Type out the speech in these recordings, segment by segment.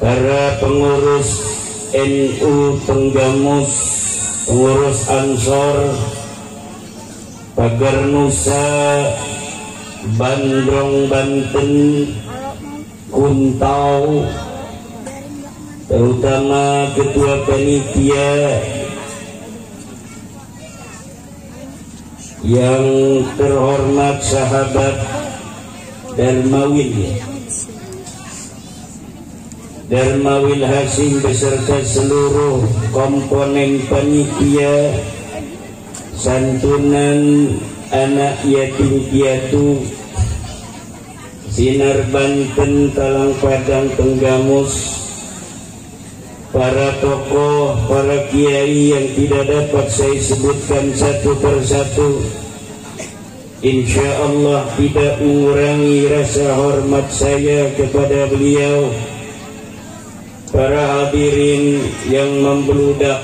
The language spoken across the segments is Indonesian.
para pengurus NU Tenggamus, pengurus Ansor, Pagar Nusa, Bandrong Banten, Kuntau, terutama ketua panitia yang terhormat sahabat Darmawil Hasim beserta seluruh komponen panitia santunan anak yatim piatu Sinar Banten Talang Padang Tenggamus, para tokoh, para kiai yang tidak dapat saya sebutkan satu persatu, insya Allah tidak mengurangi rasa hormat saya kepada beliau. Para hadirin yang membludak,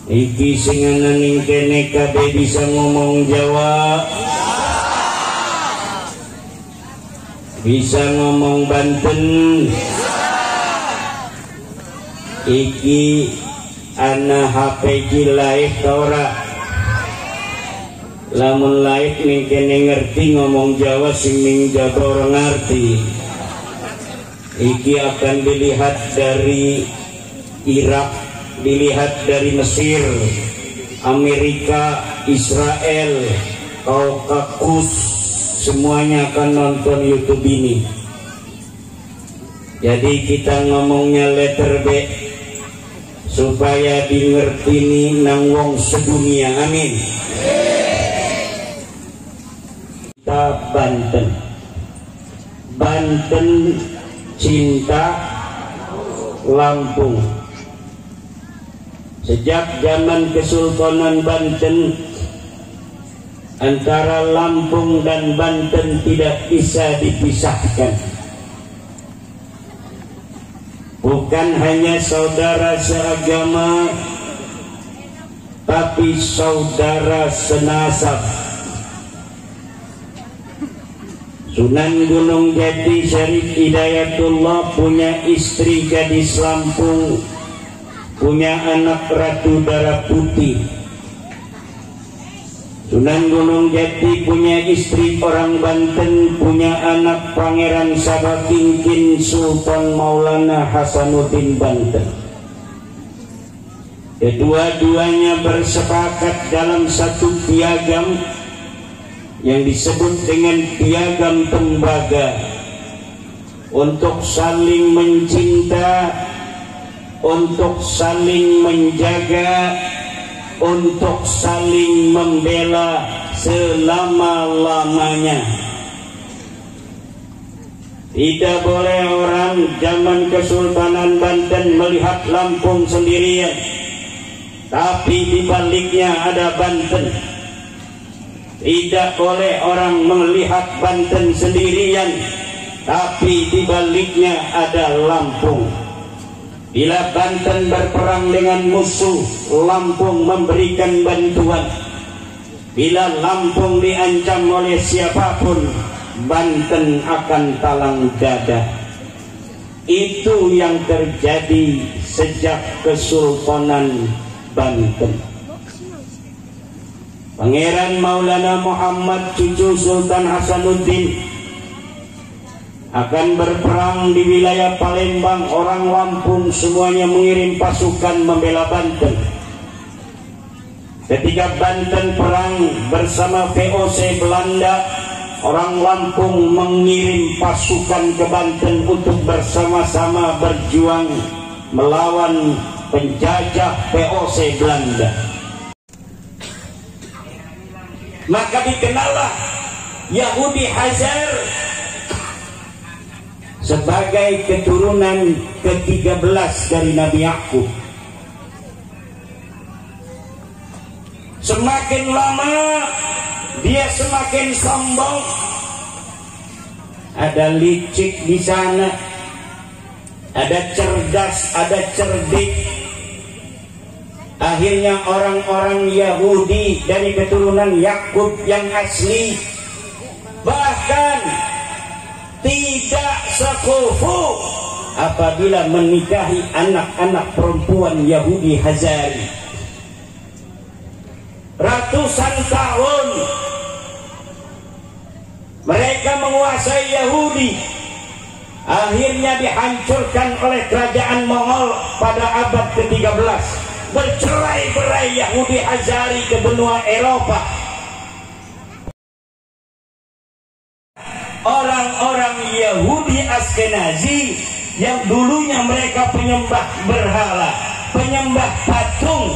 iki singanan kene kabeh bisa ngomong Jawa, bisa ngomong Banten, iki ana HP live ora, lamun live ning kene ngerti ngomong Jawa, sing ning Jawa ora ngerti. Iki akan dilihat dari Irak, dilihat dari Mesir, Amerika, Israel, Kaukasus, semuanya akan nonton YouTube ini. Jadi kita ngomongnya letter B supaya dingerti nih nang wong sedunia. Amin. Kita Banten cinta Lampung. Sejak zaman Kesultanan Banten, antara Lampung dan Banten tidak bisa dipisahkan. Bukan hanya saudara seagama, tapi saudara senasab. Sunan Gunung Jati Syarif Hidayatullah punya istri gadis Lampung, punya anak Ratu Darah Putih. Sunan Gunung Jati punya istri orang Banten, punya anak Pangeran Sabah Kingkin Sultan Maulana Hasanuddin Banten. Kedua-duanya bersepakat dalam satu piagam yang disebut dengan piagam tembaga untuk saling mencinta, untuk saling menjaga, untuk saling membela selama-lamanya. Tidak boleh orang zaman Kesultanan Banten melihat Lampung sendirian, tapi di baliknya ada Banten. Tidak boleh orang melihat Banten sendirian, tapi di baliknya ada Lampung. Bila Banten berperang dengan musuh, Lampung memberikan bantuan. Bila Lampung diancam oleh siapapun, Banten akan talang dada. Itu yang terjadi sejak Kesultanan Banten. Pangeran Maulana Muhammad cucu Sultan Hasanuddin akan berperang di wilayah Palembang. Orang Lampung semuanya mengirim pasukan membela Banten. Ketika Banten perang bersama VOC Belanda, orang Lampung mengirim pasukan ke Banten untuk bersama-sama berjuang melawan penjajah VOC Belanda. Maka dikenallah Yahudi Hazar sebagai keturunan ke-13 dari Nabi Yakub. Semakin lama dia semakin sombong. Ada licik di sana, ada cerdas, ada cerdik. Akhirnya orang-orang Yahudi dari keturunan Yakub yang asli bahkan tidak sekufu apabila menikahi anak-anak perempuan Yahudi Hazari. Ratusan tahun mereka menguasai Yahudi, akhirnya dihancurkan oleh kerajaan Mongol pada abad ke-13. Bercerai-berai Yahudi Hazari ke benua Eropa. Orang-orang Yahudi Askenazi yang dulunya mereka penyembah berhala, penyembah patung,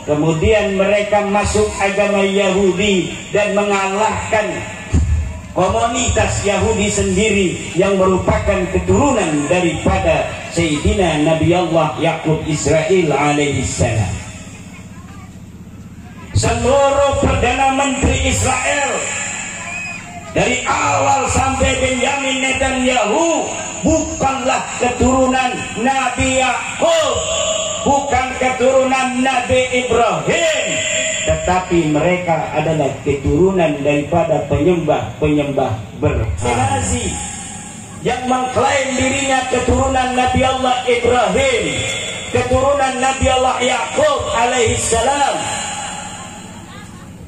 kemudian mereka masuk agama Yahudi dan mengalahkan komunitas Yahudi sendiri yang merupakan keturunan daripada Sayyidina Nabi Allah Yakub Israel alaihissalam. Seluruh Perdana Menteri Israel dari awal sampai Benjamin Netanyahu bukanlah keturunan Nabi Yakub, bukan keturunan Nabi Ibrahim, tetapi mereka adalah keturunan daripada penyembah berhala yang mengklaim dirinya keturunan Nabi Allah Ibrahim, keturunan Nabi Allah Yakub alaihissalam.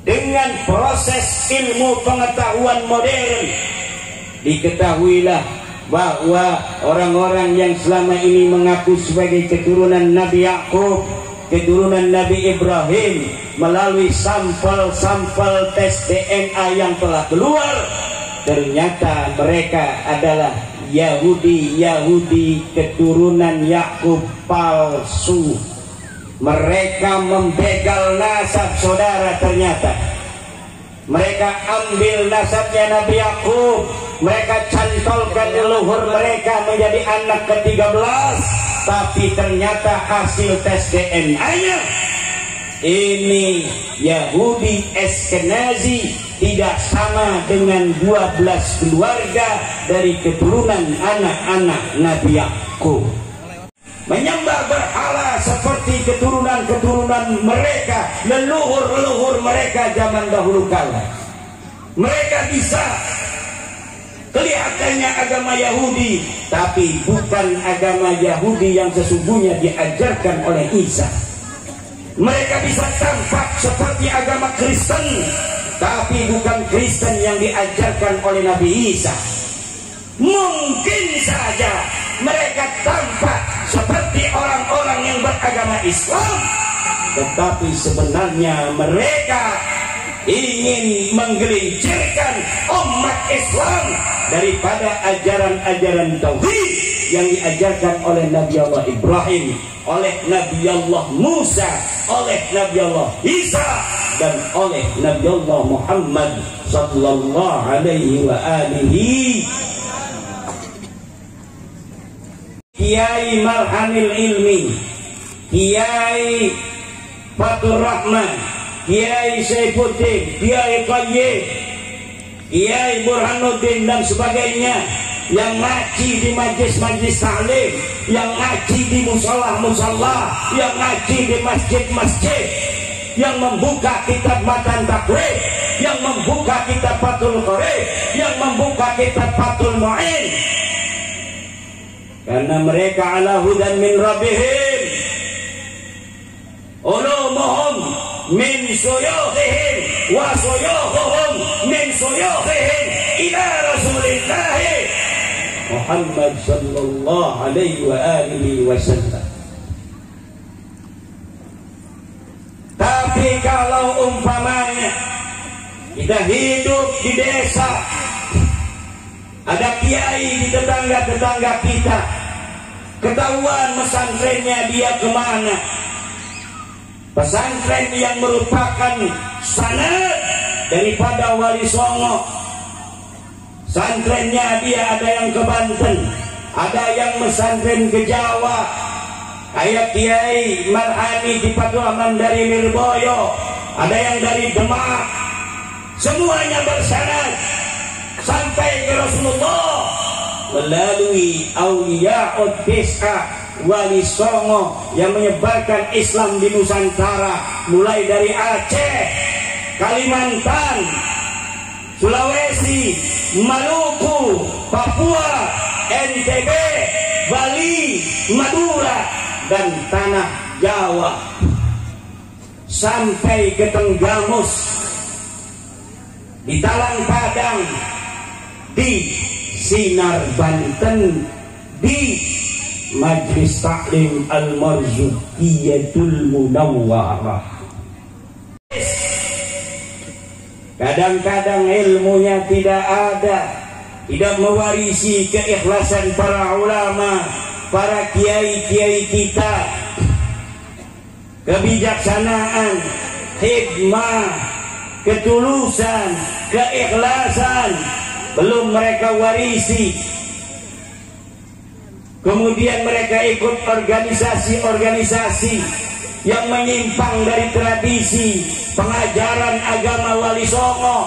Dengan proses ilmu pengetahuan modern, diketahuilah bahwa orang-orang yang selama ini mengaku sebagai keturunan Nabi Yakub, keturunan Nabi Ibrahim, melalui sampel-sampel tes DNA yang telah keluar, ternyata mereka adalah Yahudi keturunan Yakub palsu. Mereka membegal nasab saudara. Ternyata mereka ambil nasabnya Nabi Yakub, mereka cantolkan leluhur mereka menjadi anak ke-13, tapi ternyata hasil tes DNA-nya ini Yahudi Askenazi tidak sama dengan 12 keluarga dari keturunan anak-anak Nabi Yakub. Menyembah berhala seperti keturunan-keturunan mereka, leluhur-leluhur mereka zaman dahulu kala. Mereka bisa kelihatannya agama Yahudi, tapi bukan agama Yahudi yang sesungguhnya diajarkan oleh Isa. Mereka bisa tampak seperti agama Kristen, tapi bukan Kristen yang diajarkan oleh Nabi Isa. Mungkin saja mereka tampak seperti orang-orang yang beragama Islam, tetapi sebenarnya mereka ingin menggelincirkan umat Islam daripada ajaran-ajaran tauhid yang diajarkan oleh Nabi Allah Ibrahim, oleh Nabi Allah Musa, oleh Nabi Allah Isa, dan oleh Nabi Allah Muhammad sallallahu alaihi wa alihi. Kiai Marhanil Ilmi, Kiai Fatur Rahman, Kiai Saifuddin, Kiai Qayyim, Kiai Burhanuddin dan sebagainya yang ngaji di majlis-majlis taklim, yang ngaji di musola-musola, yang ngaji di masjid-masjid, yang membuka kitab Matan Takrib, yang membuka kitab Fathul Qorib, yang membuka kitab Fathul Mu'in, karena mereka ala hudan min rabbihim, ulumuhum min suyukhihim wa suyukhuhum min suyukhihim ila Rasulillah Muhammad sallallahu alaihi wa alihi wasallam. Tapi kalau umpamanya kita hidup di desa, ada kiai di tetangga-tetangga kita, ketahuan pesantrennya dia kemana, pesantren yang merupakan sanad daripada Wali Songo, pesantrennya dia ada yang ke Banten, ada yang pesantren ke Jawa, kayak Kiai Marhani di Pakuaman dari Lirboyo, ada yang dari Demak, semuanya bersanad sampai ke Rasulullah melalui Auliya'ud Tis'a Wali Songo yang menyebarkan Islam di Nusantara, mulai dari Aceh, Kalimantan, Sulawesi, Maluku, Papua, NTB, Bali, Madura, dan tanah Jawa, sampai ke Tenggamus, di Talang Padang, di Sinar Banten, di Majlis Taklim Al-Marzukiyatul Munawwarah. Kadang-kadang ilmunya tidak ada, tidak mewarisi keikhlasan para ulama, para kiai-kiai kita, kebijaksanaan, hikmah, ketulusan, keikhlasan belum mereka warisi. Kemudian mereka ikut organisasi-organisasi yang menyimpang dari tradisi pengajaran agama Wali Songo.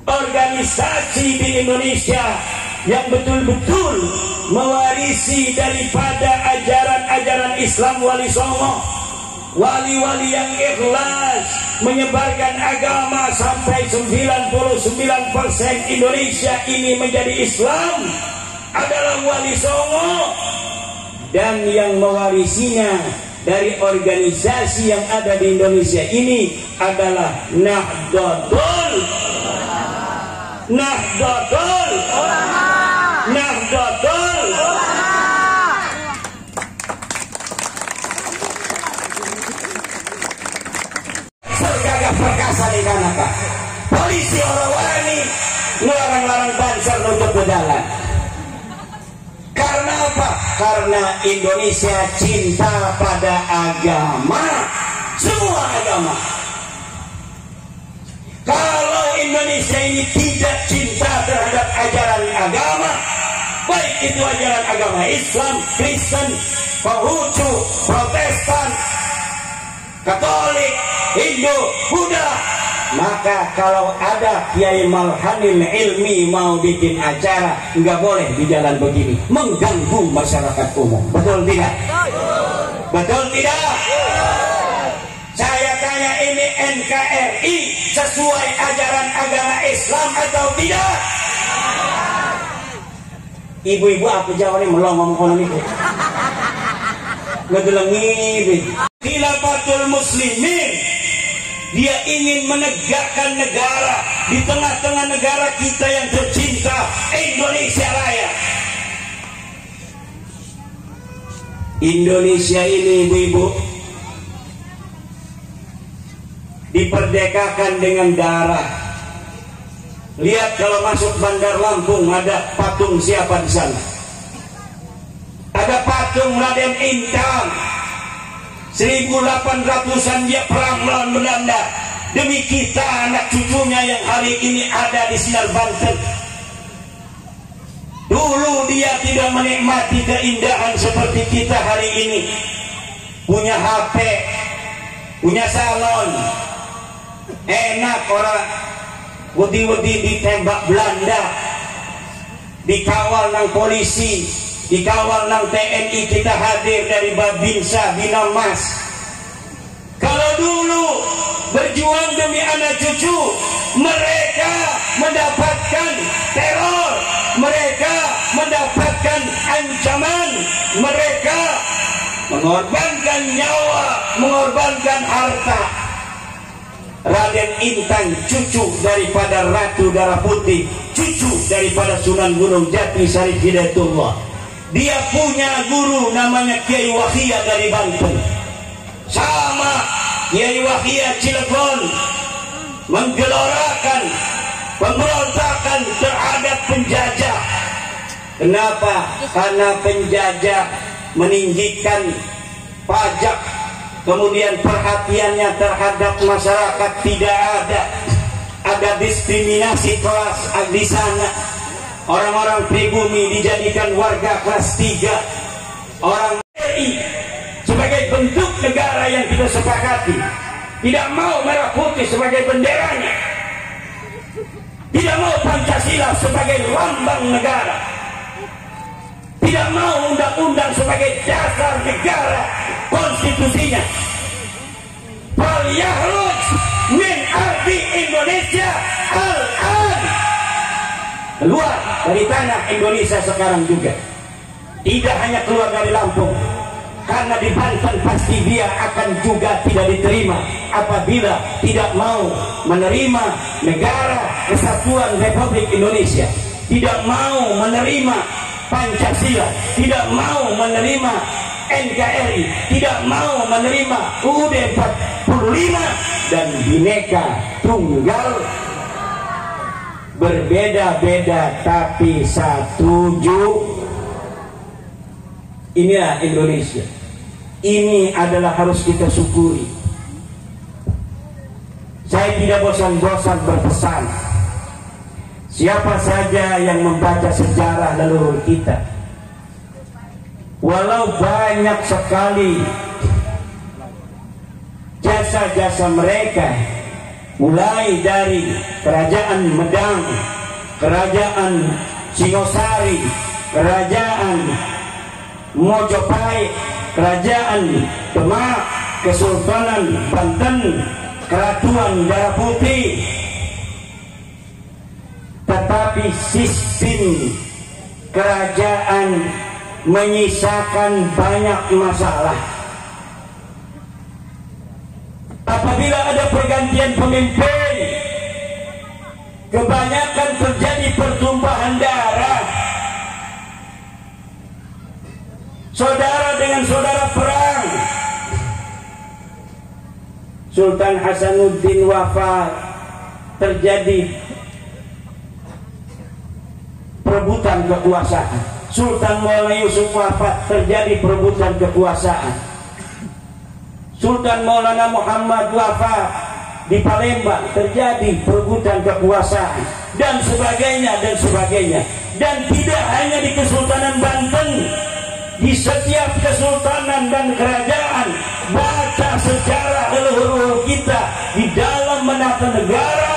Organisasi di Indonesia yang betul-betul mewarisi daripada ajaran-ajaran Islam Wali Songo, wali-wali yang ikhlas menyebarkan agama sampai 99% Indonesia ini menjadi Islam adalah Wali Songo. Dan yang mewarisinya dari organisasi yang ada di Indonesia ini adalah Nahdlatul sergagah perkasa di kanaka polisi orang wani ngelarang-larang banser untuk berjalan. Karena apa? Karena Indonesia cinta pada agama, semua agama. Kalau Indonesia ini tidak cinta terhadap ajaran agama, baik itu ajaran agama Islam, Kristen, Konghucu, Protestan, Katolik, Hindu, Buddha, maka kalau ada Kiai Malhanil Ilmi mau bikin acara, nggak boleh di jalan begini, mengganggu masyarakat umum. Betul tidak? Betul tidak? Saya tanya, ini NKRI sesuai ajaran agama Islam atau tidak? Ibu-ibu apa jawabnya melongong konon itu? Ngedelengi Khilafatul Muslimin. Dia ingin menegakkan negara di tengah-tengah negara kita yang tercinta, Indonesia Raya. Indonesia ini, ibu-ibu, diperdekakan dengan darah. Lihat kalau masuk Bandar Lampung ada patung siapa di sana? Ada patung Raden Intan. 1800-an dia perang melawan Belanda demi kita anak cucunya yang hari ini ada di Sinar Banten. Dulu dia tidak menikmati keindahan seperti kita hari ini, punya HP, punya salon, enak. Orang wedi-wedi ditembak Belanda, dikawal nang polisi, dikawal nang TNI, kita hadir dari Babinsa, Binamas. Kalau dulu berjuang demi anak cucu, mereka mendapatkan teror, mereka mendapatkan ancaman, mereka mengorbankan nyawa, mengorbankan harta. Raden Intan, cucu daripada Ratu Darah Putih, cucu daripada Sunan Gunung Jati Syarif Hidayatullah. Dia punya guru namanya Kiai Wahia dari Banten. Sama Kiai Wahia Cilegon menggelorakan pemberontakan terhadap penjajah. Kenapa? Karena penjajah meninggikan pajak, kemudian perhatiannya terhadap masyarakat tidak ada. Ada diskriminasi kelas di sana. Orang-orang pribumi dijadikan warga kelas 3. Orang RI sebagai bentuk negara yang kita sepakati, tidak mau merah putih sebagai benderanya, tidak mau Pancasila sebagai lambang negara, tidak mau undang-undang sebagai dasar negara, konstitusinya. Fal yakhruj min ardi Indonesia al-an. keluar dari tanah Indonesia sekarang juga. Tidak hanya keluar dari Lampung, karena di Banten pasti dia akan juga tidak diterima apabila tidak mau menerima negara kesatuan Republik Indonesia, tidak mau menerima Pancasila, tidak mau menerima NKRI, tidak mau menerima UUD 45 dan Bhinneka Tunggal. Berbeda-beda tapi satu. Inilah Indonesia. Ini adalah harus kita syukuri. Saya tidak bosan-bosan berpesan, siapa saja yang membaca sejarah leluhur kita, walau banyak sekali jasa-jasa mereka, mulai dari kerajaan Medang, kerajaan Singosari, kerajaan Mojopahit, kerajaan Demak, Kesultanan Banten, Keratuan Darah Putih, tetapi sistem kerajaan menyisakan banyak masalah. Apabila ada pergantian pemimpin, kebanyakan terjadi pertumpahan darah. Saudara dengan saudara perang. Sultan Hasanuddin wafat, terjadi perebutan kekuasaan. Sultan Maulana Yusuf wafat, terjadi perebutan kekuasaan. Sultan Maulana Muhammad wafat di Palembang, terjadi perebutan kekuasaan, dan sebagainya dan sebagainya. Dan tidak hanya di Kesultanan Banten, di setiap kesultanan dan kerajaan, baca sejarah leluhur kita di dalam menata negara,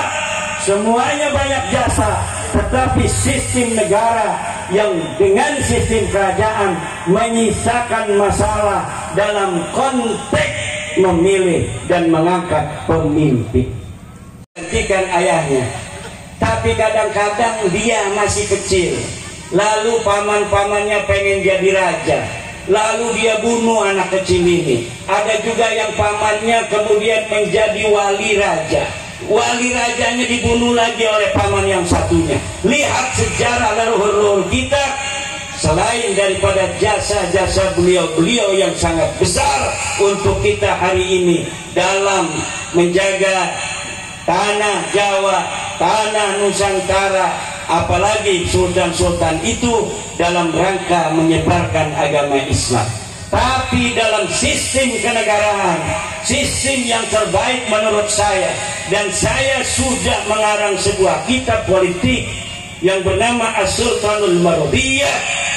semuanya banyak jasa, tetapi sistem negara yang dengan sistem kerajaan menyisakan masalah dalam konteks memilih dan mengangkat pemimpin. Gantikan ayahnya, tapi kadang-kadang dia masih kecil, lalu paman-pamannya pengen jadi raja, lalu dia bunuh anak kecil ini. Ada juga yang pamannya kemudian menjadi wali raja, wali rajanya dibunuh lagi oleh paman yang satunya. Lihat sejarah leluhur kita, selain daripada jasa-jasa beliau-beliau yang sangat besar untuk kita hari ini dalam menjaga tanah Jawa, tanah Nusantara, apalagi sultan-sultan itu dalam rangka menyebarkan agama Islam. Tapi dalam sistem kenegaraan, sistem yang terbaik menurut saya, dan saya sudah mengarang sebuah kitab politik yang bernama As-Sultanul Marudiyah,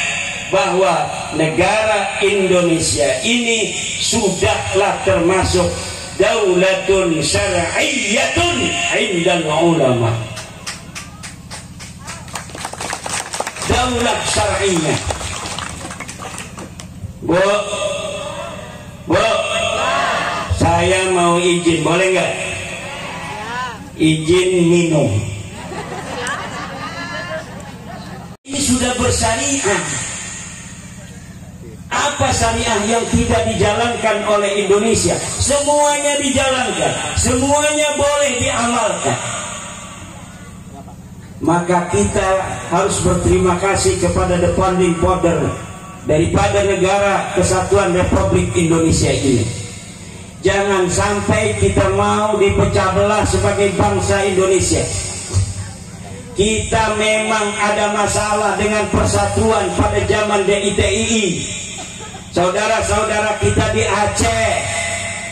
bahwa negara Indonesia ini sudahlah termasuk daulatun syar'iyyatun indal ulama. Daulat syar'iyyah. Bu, saya mau izin, boleh nggak? Izin minum. Ini sudah bersyariah. Apa syariah yang tidak dijalankan oleh Indonesia? Semuanya dijalankan, semuanya boleh diamalkan. Maka kita harus berterima kasih kepada the founding father daripada negara kesatuan Republik Indonesia ini. Jangan sampai kita mau dipecah belah sebagai bangsa Indonesia. Kita memang ada masalah dengan persatuan pada zaman DITII. Saudara-saudara kita di Aceh,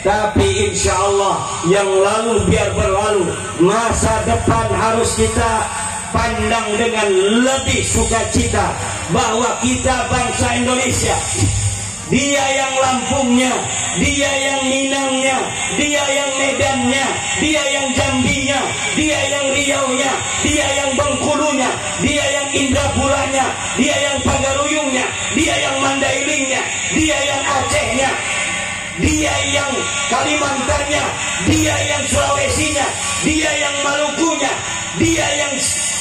tapi insya Allah yang lalu biar berlalu. Masa depan harus kita pandang dengan lebih sukacita bahwa kita bangsa Indonesia. Dia yang Lampungnya, dia yang Minangnya, dia yang Medannya, dia yang Jambinya, dia yang Riaunya, dia yang Bengkulunya, dia yang Indrapuranya, dia yang Pagaruyungnya, dia yang Mandailingnya, dia yang Acehnya, dia yang Kalimantannya, dia yang Sulawesinya, dia yang Malukunya, dia yang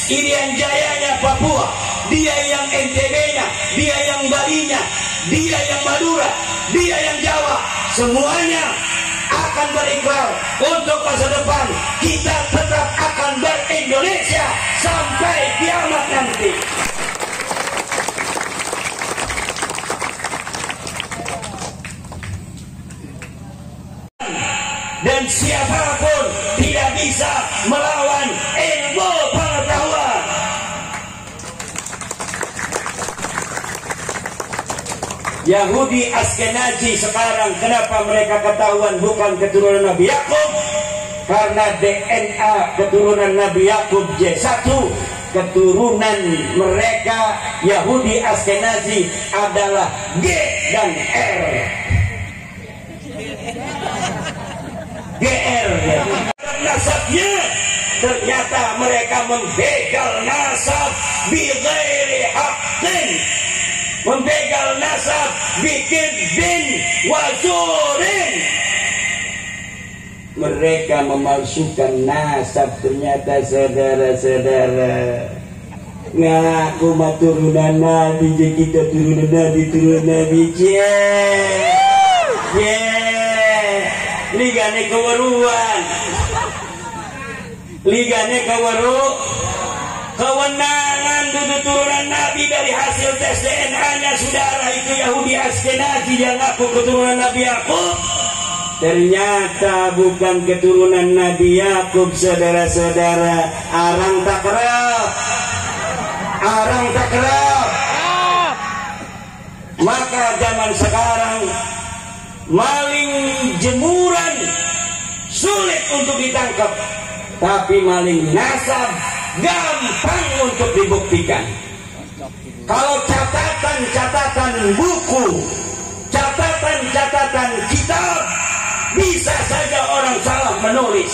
Irian Jayanya Papua, dia yang NTB-nya, dia yang Bali-nya, dia yang Madura, dia yang Jawa, semuanya akan berikrar untuk masa depan kita tetap akan ber-Indonesia sampai kiamat nanti. Dan siapapun tidak bisa melawan ilmu pengetahuan. Yahudi Askenazi sekarang kenapa mereka ketahuan bukan keturunan Nabi Yakub? Karena DNA keturunan Nabi Yakub J1, keturunan mereka Yahudi Askenazi adalah G dan R. GR ya. Nasabnya ternyata mereka membegal nasab bighairi haqqin, membegal nasab bikidbin wazurin. Mereka memalsukan nasab. Ternyata saudara-saudara ngaku turunan Nabi, jadi kita turunan Nabi ligane keweruan, ligane kewenangan duduk turunan Nabi dari hasil tes DNA-nya saudara itu Yahudi Askenazi yang ngaku keturunan Nabi Yakub. Ternyata bukan keturunan Nabi Yakub, saudara-saudara. Arang takrab. Maka zaman sekarang maling jemuran sulit untuk ditangkap, tapi maling nasab gampang untuk dibuktikan. Kalau catatan buku, catatan kitab, bisa saja orang salah menulis,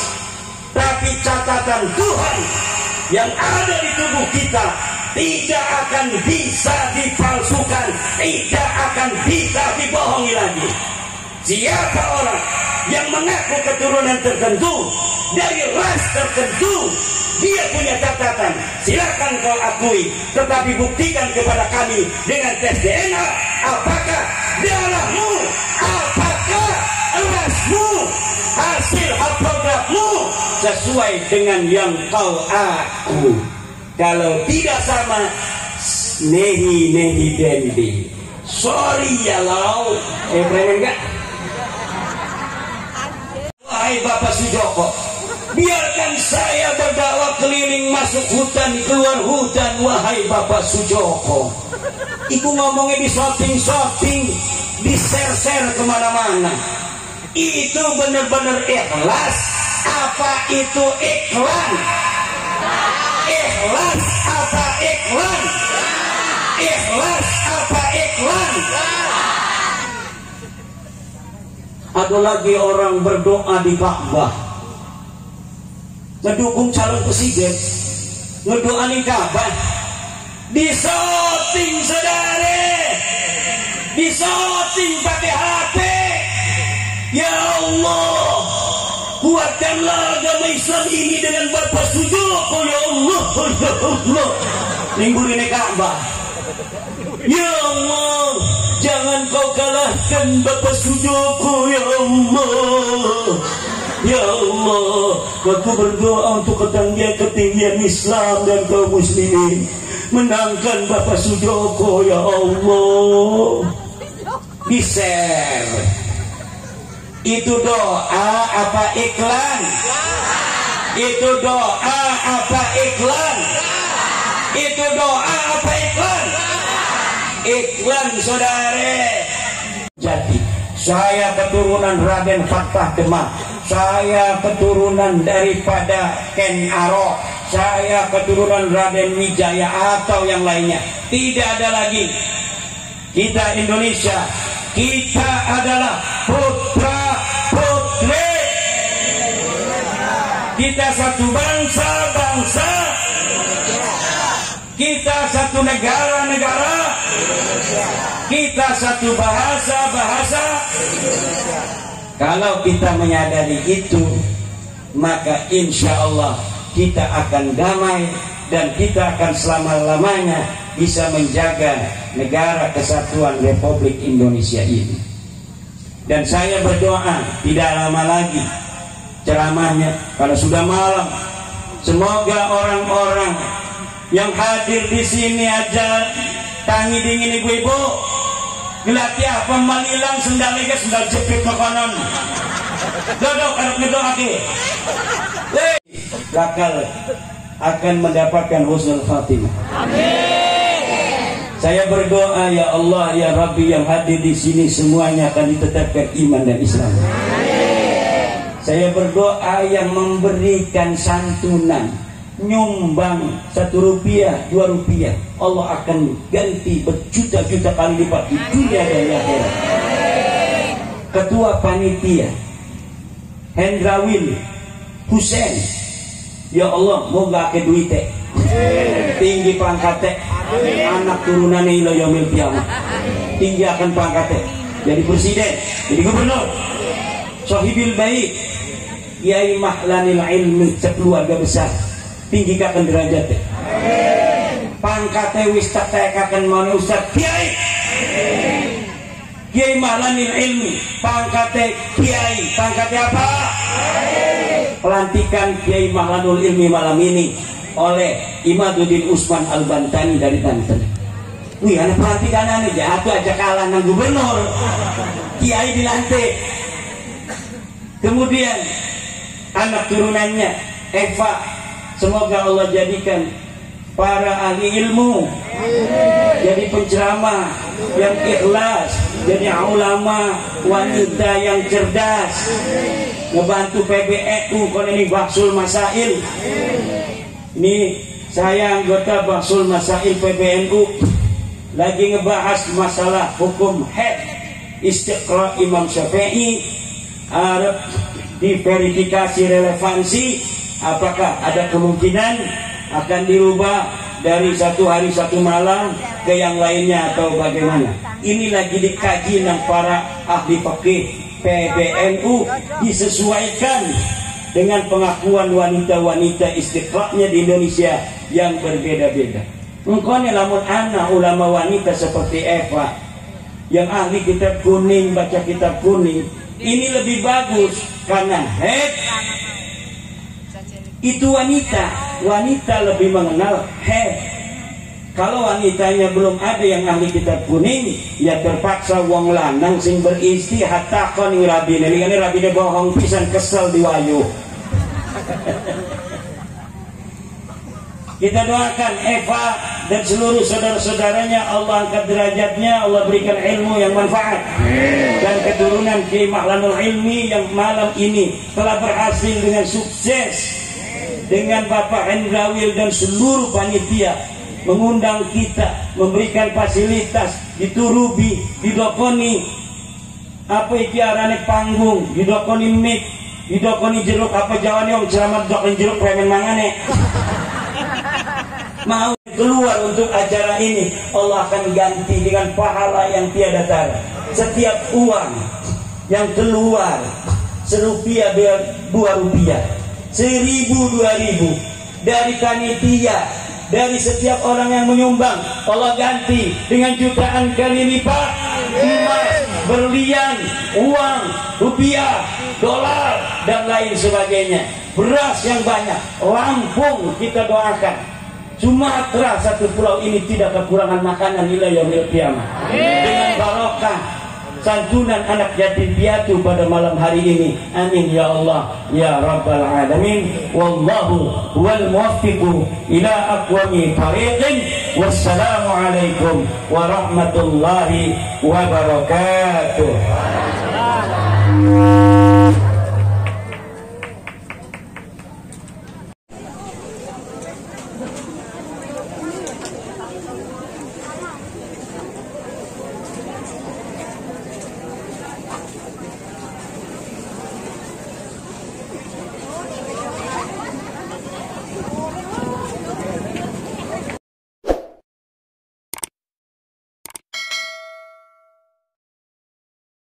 tapi catatan Tuhan yang ada di tubuh kita tidak akan bisa dipalsukan, tidak akan bisa dibohongi lagi. Siapa orang yang mengaku keturunan tertentu dari ras tertentu, dia punya catatan, silakan kau akui, tetapi buktikan kepada kami dengan tes DNA apakah darahmu, apakah rasmu, hasil haplogrammu sesuai dengan yang kau aku. Kalau tidak sama, nehi dendi. Sorry ya lau, keren enggak? Wahai Bapak Sujoko, biarkan saya berdakwah keliling, masuk hutan, keluar hutan. Wahai Bapak Sujoko, iku ngomongnya di shopping, di share kemana-mana. Itu benar-benar ikhlas apa itu iklan? Ikhlas apa iklan? Ikhlas apa iklan? Ada lagi orang berdoa di Ka'bah, ngedukung calon presiden, ngedoa di Ka'bah, disoting saudara, disoting pakai HP. Ya Allah, kuatkanlah agama Islam ini dengan Bapak Sujoko. Ya Allah, ya Allah, minggu ini Ka'bah. Ya Allah, jangan kau kalahkan Bapak Sujoko. Ya Allah, ya Allah, aku berdoa untuk ketinggian Islam dan kaum muslimin, menangkan Bapak Sujoko. Ya Allah, di-share. Itu doa apa iklan? Itu doa apa iklan? Itu doa apa iklan? Iklan saudara. Jadi saya keturunan Raden Fatah Demak, saya keturunan daripada Ken Arok, saya keturunan Raden Wijaya atau yang lainnya. Tidak ada lagi. Kita Indonesia, kita adalah putra putri. Kita satu bangsa, kita satu negara, kita satu bahasa. Kalau kita menyadari itu, maka insya Allah kita akan damai dan kita akan selama-lamanya bisa menjaga negara kesatuan Republik Indonesia ini. Dan saya berdoa tidak lama lagi ceramahnya, kalau sudah malam, semoga orang-orang yang hadir di sini aja tangi dingin ibu-ibu, gelati apa malilang sendal lega sendal jepit makanan. Dodok anak ngedok lagi. Bakal akan mendapatkan husnul khatimah. Amin. Saya berdoa ya Allah ya Rabbi, yang hadir di sini semuanya akan ditetapkan iman dan Islam. Amin. Saya berdoa yang memberikan santunan, nyumbang 1 rupiah, 2 rupiah, Allah akan ganti berjuta-juta kali lipat di dunia dan di akhirat. Ketua panitia Hendrawil Hussein, ya Allah moga ke duite tinggi pangkatnya, anak turunannya ila yaumil qiyamah, tinggi akan pangkatnya, jadi presiden, jadi gubernur, sahibil baik, Kiai Mahlanil ilmi, sekeluarga besar, tinggi kakan derajatnya, pangkatnya wis tak tekakan mana ustaz Kiai, Kiai Mahlanil ilmi, pangkatnya Kiai, pangkatnya apa? Pelantikan Kiai Mahlanul ilmi malam ini oleh Imaduddin Usman Al-Bantani dari Banten. Wih, anak pelantikan aneh jatuh aja kalah nang gubernur, Kiai dilantik. Kemudian anak turunannya Eva, semoga Allah jadikan para ahli ilmu, jadi penceramah yang ikhlas, jadi ulama wanita yang cerdas, ngebantu PBNU kon ini Baksul Masail. Ini saya anggota Baksul Masail PBNU lagi ngebahas masalah hukum haid istiqra Imam Syafi'i, harus diverifikasi relevansi, apakah ada kemungkinan akan dirubah dari 1 hari 1 malam ke yang lainnya atau bagaimana. Ini lagi dikaji ng para ahli fikih PBNU, disesuaikan dengan pengakuan wanita-wanita istiqra'nya di Indonesia yang berbeda-beda. Engkau lamun anak ulama wanita seperti Eva yang ahli kitab kuning, baca kitab kuning, ini lebih bagus karena haid itu wanita lebih mengenal haid. Kalau wanitanya belum ada yang ahli kitab kuning, ya terpaksa wong lanang sing beristi hatta kon rabine. Ini rabine bohong pisan, kesel diwayu. Kita doakan Eva dan seluruh saudara-saudaranya, Allah angkat derajatnya, Allah berikan ilmu yang manfaat. Dan keturunan Kiai Mahlanul ilmi yang malam ini telah berhasil dengan sukses, dengan Bapak Hendrawil dan seluruh panitia mengundang kita, memberikan fasilitas, diturubi, didokoni apa iki arane panggung, didokoni mic, didokoni jeruk, apa jawane wong ceramah dokon jeruk premen mangane. Mau keluar untuk acara ini, Allah akan ganti dengan pahala yang tiada tara. Setiap uang yang keluar, 1 rupiah, 2 rupiah, 1.000, 2.000 dari panitia, dari setiap orang yang menyumbang, Allah ganti dengan jutaan kali lipat emas, berlian, uang, rupiah, dolar dan lain sebagainya. Beras yang banyak, Lampung kita doakan, Sumatera satu pulau ini tidak kekurangan makanan ila yaumil qiyamah. Dengan barokah santunan anak yatim piatu pada malam hari ini. Amin ya Allah ya rabbal alamin. Wallahu wal muwaffiqu ila aqwami tariqin. Wassalamu alaikum warahmatullahi wabarakatuh.